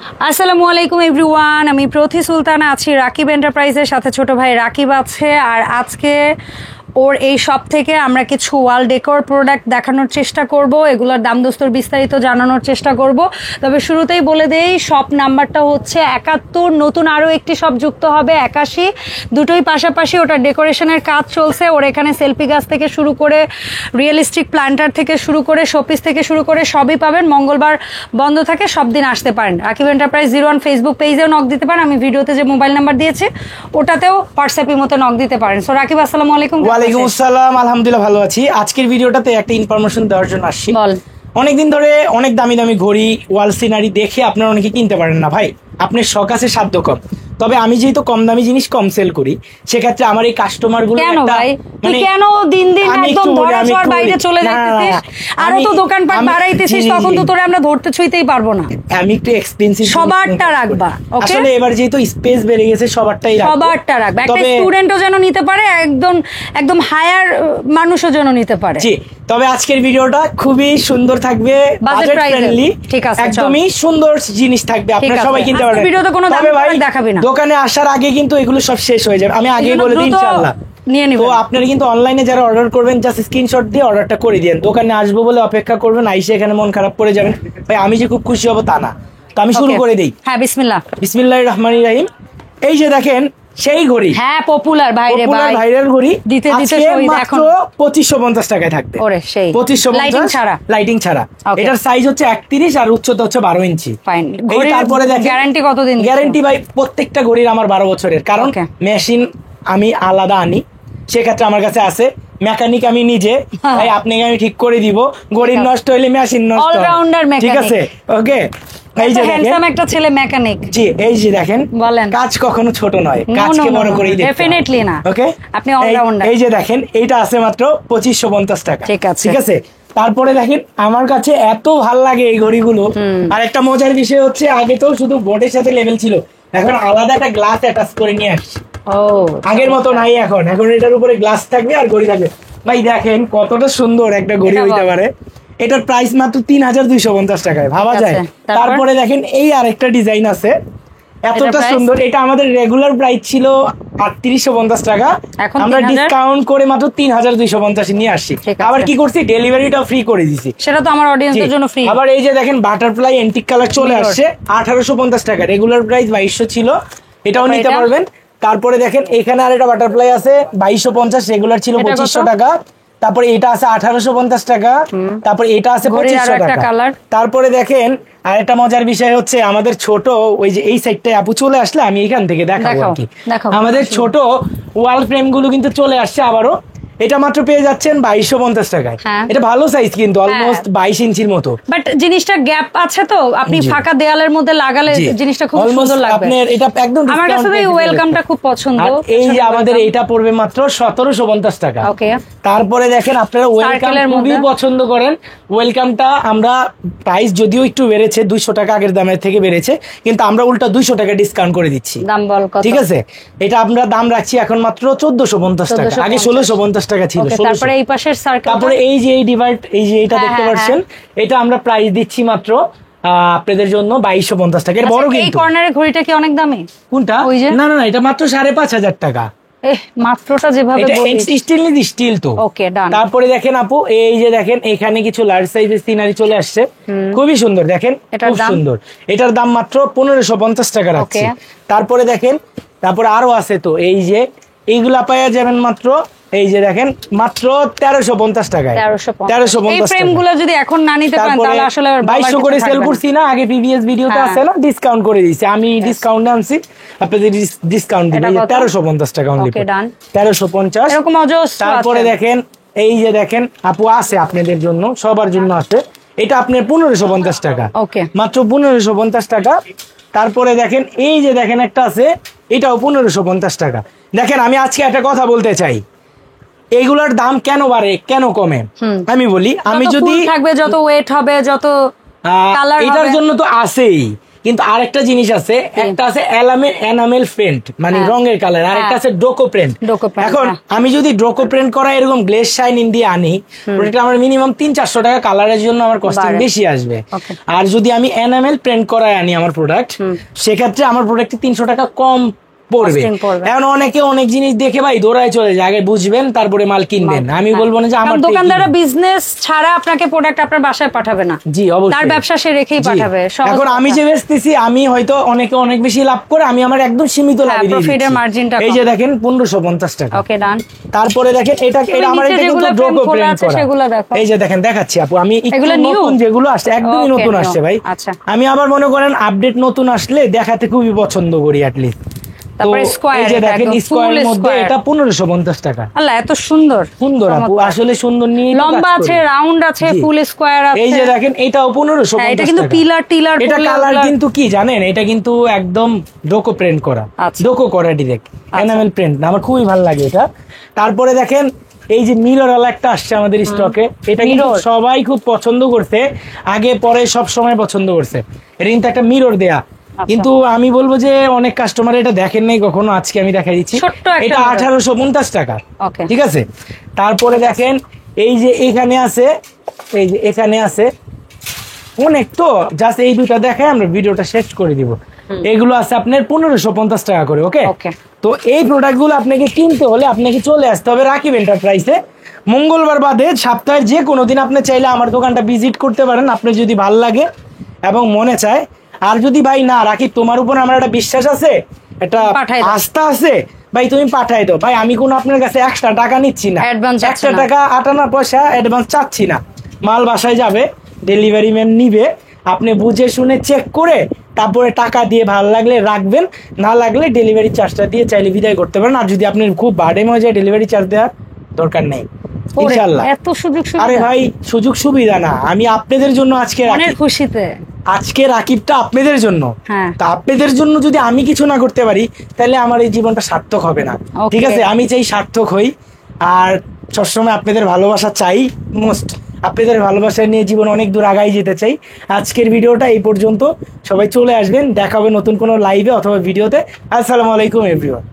আসসালামু আলাইকুম এভরিওয়ান, আমি প্রথি সুলতানা আছি রাকিব এন্টারপ্রাইজের সাথে। ছোট ভাই রাকিব আছে, আর আজকে ওর এই শপ থেকে আমরা কিছু ওয়াল ডেকোর প্রোডাক্ট দেখানোর চেষ্টা করব, এগুলোর দাম দস্তর বিস্তারিত জানানোর চেষ্টা করব। তবে শুরুতেই বলে দেই, শপ নাম্বারটা হচ্ছে 71, নতুন আরও একটি শপ যুক্ত হবে 81, দুটোই পাশাপাশি। ওটা ডেকোরেশনের কাজ চলছে। ওর এখানে সেলফি গাছ থেকে শুরু করে রিয়েলিস্টিক প্ল্যান্টার থেকে শুরু করে শোপিস থেকে শুরু করে সবই পাবেন। মঙ্গলবার বন্ধ থাকে, সব দিন আসতে পারেন। রাকিব এন্টারপ্রাইজ 01 ফেসবুক পেজেও নক দিতে পারেন। আমি ভিডিওতে যে মোবাইল নাম্বার দিয়েছি ওটাতেও হোয়াটসঅ্যাপের মতো নক দিতে পারেন। সো রাকিব, আসসালামু আলাইকুম। ওয়ালাইকুম আসসালাম, আলহামদুলিল্লাহ ভালো আছি। আজকের ভিডিওটাতে একটা ইনফরমেশন দেওয়ার জন্য আসছি। অনেকদিন ধরে অনেক দামি দামি ঘড়ি, ওয়াল সিনারি দেখে আপনারা অনেকে কিনতে পারেন না ভাই, আপনার শখ আছে সাধ্য কম। তবে আমি যেহেতু কম দামি জিনিস কম সেল করি, সেক্ষেত্রে আমার এই কাস্টমার গুলো কেন ভাই তুই কেন দিন দিন একদম ধরাছোঁয়ার বাইরে চলে যাচ্ছিস? আরো তো দোকানপাট বাড়াইতেছিস, তখন তো তোরে আমরা ধরতে ছুঁইতেই পারবো না। আমি একটু এক্সপেন্সিভ সবারটা রাখবা। ওকে, আসলে এবার যেহেতু স্পেস বেড়ে গেছে, সবারটাই রাখবো। সবারটা রাখবা, একটা স্টুডেন্টও যেন নিতে পারে, একদম একদম হায়ার মানুষও যেন নিতে পারে। জি, তবে আজকের ভিডিওটা খুবই সুন্দর থাকবে, বাজেট ফ্রেন্ডলি। ঠিক আছে, একদমই সুন্দর জিনিস থাকবে, আপনারা সবাই কিনতে পারবেন। ভিডিওতে কোনো দাম দেখাবি না, দোকানে আসার আগে কিন্তু এগুলো সব শেষ হয়ে যাবে, আমি আগেই বলে দিই ইনশাআল্লাহ নিয়ে নিব। তো আপনারা কিন্তু অনলাইনে যারা অর্ডার করবেন, জাস্ট স্ক্রিনশট দিয়ে অর্ডারটা করে দিন। দোকানে আসবো বলে অপেক্ষা করবেন, আইসে এখানে মন খারাপ করে যাবেন। ভাই আমি যে খুব খুশি হব তা না। তো আমি শুরু করে দেই। হ্যাঁ, বিসমিল্লাহ। বিসমিল্লাহির রহমানির রহিম। এই যে দেখেন সেই ঘড়ি, হ্যাঁ পপুলার ভাইরে ভাই, ভাইরাল ঘড়ি দিতে দিতে মাত্র 2550 টাকায় থাকবে। ওরে সেই 2550 লাইটিং ছাড়া। এটার সাইজ হচ্ছে 31 আর উচ্চতা হচ্ছে 12 ইঞ্চি। ফাইন। তারপরে দেখেন গ্যারান্টি কতদিন? গ্যারান্টি ভাই প্রত্যেকটা ঘড়ির আমার 12 বছরের, কারণ মেশিন আমি আলাদা আনি, সেক্ষেত্রে আমার কাছে আছে মেকানিক আমি নিজে। ভাই আপনাকে আমি ঠিক করে দিব, ঘড়ির নষ্ট হইলে মেশিন নষ্ট, অলরাউন্ডার মেকানিক। ঠিক আছে, ওকে। এই যে হ্যান্ডসাম একটা ছেলে মেকানিক। জি, এই যে দেখেন, বলেন, কাজ কখনো ছোট নয়, কাজকে বড় করেই দেখতে হয়। ডেফিনেটলি না, ওকে, আপনি অলরাউন্ডার। এই যে দেখেন, এইটা আছে মাত্র 2550 টাকা। ঠিক আছে, ঠিক আছে। তারপরে দেখেন, আমার কাছে এত ভাল লাগে এই ঘড়িগুলো। আর একটা মজার বিষয় হচ্ছে, আগে তো শুধু বোর্ডের সাথে লেভেল ছিল, এখন আলাদা একটা গ্লাস অ্যাটাচ করে নিয়ে আসছি। আগের মতো নাই, এখন এটার উপরে গ্লাস থাকবে আর ঘড়ি থাকবে। ভাই দেখেন কতটা সুন্দর একটা ঘড়ি হইতে পারে। এটার প্রাইস মাত্র 3250 টাকায়, ভাবা যায়। তারপরে দেখেন এই আরেকটা ডিজাইন আছে, এতটা সুন্দর। এটা আমাদের রেগুলার প্রাইস ছিল 3850 টাকা, আমরা ডিসকাউন্ট করে মাত্র 3250 নিয়ে আসছি। আবার কি করছি, ডেলিভারিটাও ফ্রি করে দিছি, সেটা তো আমার অডিয়েন্সের জন্য ফ্রি। আবার এই যে দেখেন বাটারফ্লাই এন্টিক কালার চলে আসছে 1850 টাকা, রেগুলার প্রাইস 2200 ছিল, এটাও নিতে পারবেন। তারপরে দেখেন এখানে আরেকটা বাটারফ্লাই আছে 2250, রেগুলার ছিল 2500 টাকা। তারপরে এটা আছে 1850 টাকা, তারপরে এটা আছে 2500 টাকা। তারপরে দেখেন আরেকটা মজার বিষয় হচ্ছে, আমাদের ছোট ওই যে এই সাইডটায় আপু চলে আসলে আমি এখান থেকে দেখাবো আর কি। আমাদের ছোট ওয়াল ফ্রেম গুলো কিন্তু চলে আসছে আবারও, এটা মাত্র পেয়ে যাচ্ছেন 2250 টাকায়। এটা ভালো সাইজ, কিন্তু অলমোস্ট 22 ইঞ্চির মতো, বাট জিনিসটা গ্যাপ আছে, তো আপনি ফাঁকা দেয়ালের মধ্যে লাগালে জিনিসটা খুব সুন্দর লাগবে। আপনার এটা একদম আমার কাছে এই ওয়েলকামটা খুব পছন্দ। এই যে আমাদের এটা পড়বে মাত্র 1750 টাকা। ওকে। তারপরে দেখেন আপনারা ওয়েলকাম খুবই পছন্দ করেন, ওয়েলকামটা আমরা প্রাইস যদিও একটু বেড়েছে, 200 টাকা আগের দামের থেকে বেড়েছে, কিন্তু আমরা উল্টা 200 টাকা ডিসকাউন্ট করে দিচ্ছি। দাম বল কত? ঠিক আছে, এটা আমরা দাম রাখছি এখন মাত্র 1450 টাকা, আগে 1650 টাকা ছিল। তারপরে এই পাশের সার্কেল, তারপরে এই যে এই ডিভাইড, এই যে এটা দেখতে পাচ্ছেন, এটা আমরা প্রাইস দিচ্ছি মাত্র আপনাদের জন্য 2250 টাকা। এর বড় কিন্তু এই কর্নারের ঘড়িটা কি অনেক দামি? কোনটা? না না না, এটা মাত্র 5500 টাকা। মাত্রটা যেভাবে স্টিল তো। ওকে, ডান। তারপরে দেখেন আপু, এই যে দেখেন এখানে কিছু লার্জ সাইজের সিনারি চলে আসছে, খুবই সুন্দর, দেখেন খুব সুন্দর। এটার দাম মাত্র 1550 টাকা রাখছি। তারপরে দেখেন, তারপরে আরো আছে তো, এই যে এইগুলা পাওয়া যাবেন মাত্র, এই যে দেখেন মাত্র 1350 টাকায়। 1350 এই ফ্রেমগুলো যদি এখন না নিতে পারেন তাহলে আসলে 2200 করে সেল করছি না, আগে প্রিভিয়াস ভিডিওতে আছে না, ডিসকাউন্ট করে দিয়েছি আমি, ডিসকাউন্ট আনছি আপনাদের, ডিসকাউন্ট দিই 1350 টাকা অনলি। ওকে, ডান। 1350 এরকম অজস্র। তারপরে দেখেন এই যে দেখেন আপু আছে আপনাদের জন্য, সবার জন্য আছে, এটা আপনার 1550 টাকা। ওকে, মাত্র 1550 টাকা। তারপরে দেখেন এই যে দেখেন একটা আছে, এটাও 1550 টাকা। দেখেন আমি আজকে একটা কথা বলতে চাই, এইগুলোর দাম কেন বাড়ে কেন কমে আমি বলি, আমি যদি থাকবে যত ওয়েট হবে, যত কালার, এটার জন্য তো আছেই, কিন্তু আরেকটা জিনিস আছে, একটা আছে এনামেল পেন্ট মানে হ্যাঁ। রঙের কালার, আরেকটা আছে ডোকো প্রিন্ট। ডোকো প্রিন্ট, এখন আমি যদি ডোকো প্রিন্ট করা এরকম গ্লেজ শাইনিং দিয়ে আনি, প্রোডাক্ট আমার মিনিমাম 300-400 টাকা কালারের জন্য আমার কস্টিং বাড়ে। বেশি আসবে। Okay. আর যদি আমি এনামেল প্রিন্ট করায় আনি আমার প্রোডাক্ট, সেক্ষেত্রে আমার প্রোডাক্টে 300 টাকা কম পড়বে। Costing পড়বে। এখন অনেকে অনেক জিনিস দেখে ভাই দৌড়ায় চলে যায়, আগে বুঝবেন তারপরে মাল কিনবেন। আমি বলবো না যে আমার কারণ থেকে দোকানদাররা কিনুন। বিজনেস ছাড়া আপনাকে প্রোডাক্ট আপনার বাসায় পাঠাবে না। জি অবশ্যই, তার ব্যবসা সে রেখেই জি। পাঠাবে। সহজ এখন আমি কথা। যে বেচতেছি, আমি হয়তো অনেকে অনেক বেশি লাভ করে, আমি আমার একদম সীমিত হ্যাঁ, লাভে দিয়ে profit এর দিচ্ছি। margin-টা এই কম। যে দেখেন 1550 টাকা। ওকে ডান। তারপরে দেখেন এটা আমার নিচে এটা কিন্তু যেগুলো ড্রোকো print করা প্রিন্ট আছে করা। সেগুলো দেখো। এই যে দেখেন দেখাচ্ছি আপু, আমি একটু এগুলো new? নতুন যেগুলো আসছে একদমই Okay, নতুন new। আসছে ভাই। আচ্ছা। আমি আবার মনে করেন আপডেট নতুন আসলে দেখাতে খুবই পছন্দ করি অ্যাটলিস্ট। তারপরে স্কয়ার, এই যে দেখেন স্কয়ারের মধ্যে এটা 1550 টাকা। আল্লাহ এত সুন্দর সুন্দর আপু, চমৎকার। আসলে সুন্দর নিয়ে তো লম্বা কাজ আছে, করি। রাউন্ড আছে, জি। ফুল স্কয়ার আছে। এই যে দেখেন এটাও 1550 হ্যাঁ, এটা কিন্তু টাকা। পিলার টিলার এটা পড়লে কালার ওগুলা- কিন্তু কি জানেন, এটা কিন্তু একদম ডোকো প্রিন্ট করা, আচ্ছা। ডোকো করা ডিরেক্ট এনামেল প্রিন্ট, আমার খুবই ভালো লাগে এটা। তারপরে দেখেন এই যে মিরর ওয়ালা একটা আসছে আমাদের স্টকে, এটা কিন্তু Mirror। সবাই খুব পছন্দ করছে, আগে পরে সব সময় পছন্দ করছে। এটা কিন্তু একটা মিরর দেয়া, কিন্তু আমি বলবো যে অনেক কাস্টমার এটা দেখেন নাই কখনো, আজকে আমি দেখাই দিচ্ছি। ছোট্ট একটা এটা mirror। 1850 টাকা। Okay। ঠিক আছে, তারপরে দেখেন এই যে এখানে আছে, এই যে এখানে আছে অনেক, তো জাস্ট এই দুটো দেখে আমরা ভিডিওটা শেষ করে দিব। এগুলো আছে আপনার 1550 টাকা করে। ওকে, Okay। তো এই প্রোডাক্টগুলো আপনাকে কিনতে হলে আপনাকে চলে আসতে হবে রাকিব এন্টারপ্রাইজে। মঙ্গলবার বাদে সপ্তাহের যে কোনো দিন আপনি চাইলে আমার দোকানটা ভিজিট করতে পারেন, আপনার যদি ভালো লাগে এবং মনে চায়। আর যদি ভাই না রাকিব তোমার উপর আমার একটা বিশ্বাস আছে, একটা পাঠাই দাও। আস্থা আছে, ভাই তুমি পাঠাই দাও, ভাই আমি কোনো আপনার কাছে এক্সট্রা টাকা নিচ্ছি না, Advance চাচ্ছি 1 না। টাকা 58 পয়সা অ্যাডভান্স চাচ্ছি না। মাল বাসায় যাবে, ডেলিভারি ম্যান নিবে, আপনি বুঝে শুনে চেক করে তারপরে টাকা দিয়ে ভালো লাগলে রাখবেন, না লাগলে ডেলিভারি চার্জটা দিয়ে চাইলে বিদায় করতে পারেন। আর যদি আপনার খুব বার্ডেন হয়ে যায়, ডেলিভারি চার্জ দেওয়ার দরকার নেই ওরে, ইনশাআল্লাহ। এত সুযোগ আরে সুবিধা ভাই সুযোগ সুবিধা না, আমি আপনাদের জন্য আজকে মনের রাখি, খুশিতে। আজকে রাকিবটা আপনাদের জন্য। হ্যাঁ। তা আপনাদের জন্য যদি আমি কিছু না করতে পারি, তাহলে আমার এই জীবনটা সার্থক হবে না। Okay। ঠিক আছে, আমি চাই সার্থক হই, আর সবসময় আপনাদের ভালোবাসা চাই মোস্ট, আপনাদের ভালোবাসা নিয়ে জীবন অনেক দূর আগাই যেতে চাই। আজকের ভিডিওটা এই পর্যন্ত, সবাই চলে আসবেন, দেখা হবে নতুন কোনো লাইভে অথবা ভিডিওতে। আসসালামু আলাইকুম এভরিওয়ান।